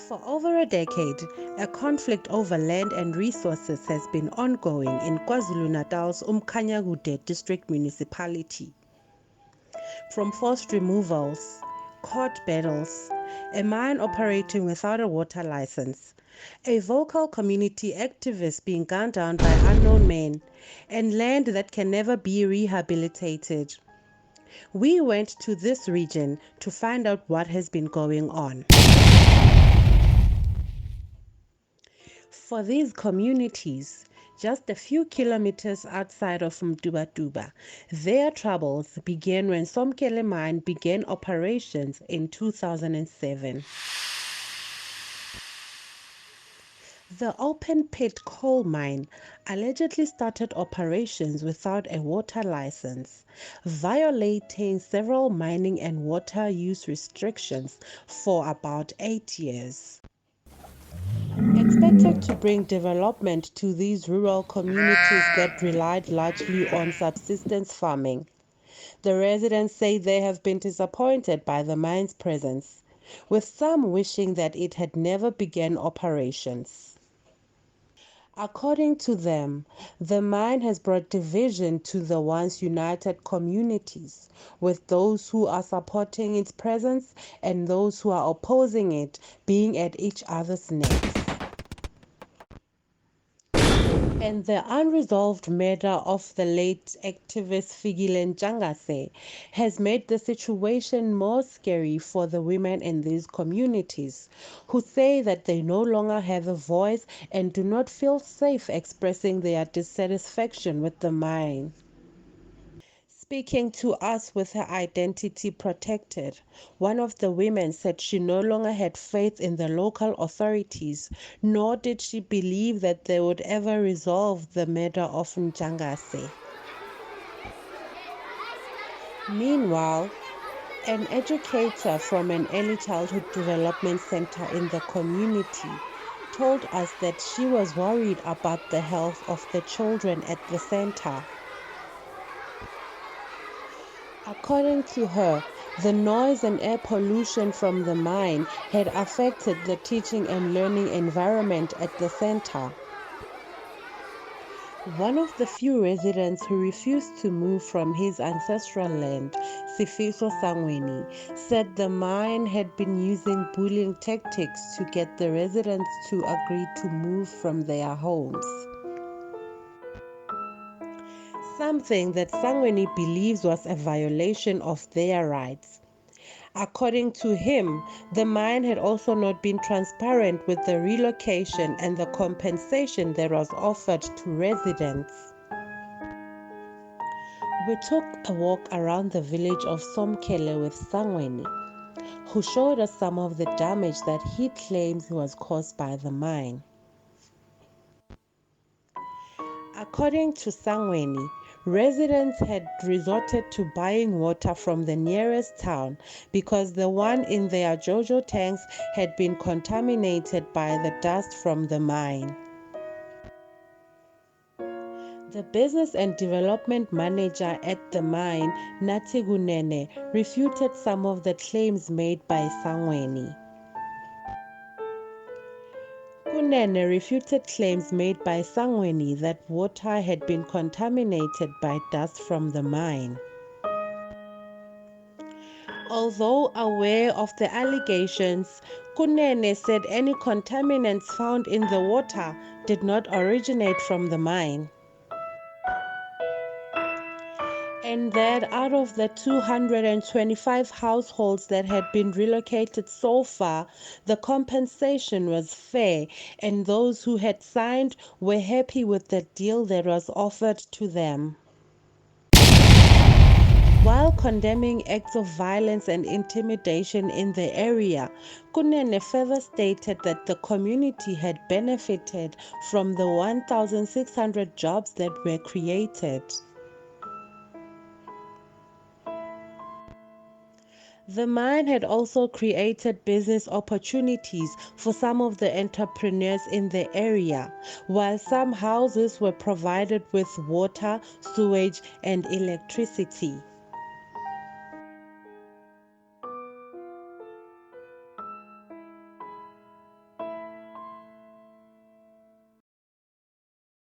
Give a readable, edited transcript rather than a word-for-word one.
For over a decade, a conflict over land and resources has been ongoing in Kwa-Zulu Natal's Umkhanyakude district municipality. From forced removals, court battles, a mine operating without a water license, a vocal community activist being gunned down by unknown men, and land that can never be rehabilitated. We went to this region to find out what has been going on. For these communities, just a few kilometers outside of Mtuba, their troubles began when Somkhele mine began operations in 2007. The open pit coal mine allegedly started operations without a water license, violating several mining and water use restrictions for about 8 years. Expected to bring development to these rural communities that relied largely on subsistence farming. The residents say they have been disappointed by the mine's presence, with some wishing that it had never begun operations. According to them, the mine has brought division to the once united communities, with those who are supporting its presence and those who are opposing it being at each other's necks. And the unresolved murder of the late activist Fikile Ntshangase has made the situation more scary for the women in these communities, who say that they no longer have a voice and do not feel safe expressing their dissatisfaction with the mine. Speaking to us with her identity protected, one of the women said she no longer had faith in the local authorities, nor did she believe that they would ever resolve the murder of Ntshangase. Meanwhile, an educator from an early childhood development center in the community told us that she was worried about the health of the children at the center. According to her, the noise and air pollution from the mine had affected the teaching and learning environment at the center. One of the few residents who refused to move from his ancestral land, Sifiso Sangweni, said the mine had been using bullying tactics to get the residents to agree to move from their homes. Something that Sangweni believes was a violation of their rights. According to him, the mine had also not been transparent with the relocation and the compensation that was offered to residents. We took a walk around the village of Somkhele with Sangweni, who showed us some of the damage that he claims was caused by the mine. According to Sangweni, residents had resorted to buying water from the nearest town because the one in their JoJo tanks had been contaminated by the dust from the mine. The business and development manager at the mine, Nathi Kunene, refuted some of the claims made by Sangweni. Kunene refuted claims made by Sangweni that water had been contaminated by dust from the mine. Although aware of the allegations, Kunene said any contaminants found in the water did not originate from the mine, and that out of the 225 households that had been relocated so far, the compensation was fair and those who had signed were happy with the deal that was offered to them. While condemning acts of violence and intimidation in the area, Kunene further stated that the community had benefited from the 1,600 jobs that were created. The mine had also created business opportunities for some of the entrepreneurs in the area, while some houses were provided with water, sewage, and electricity.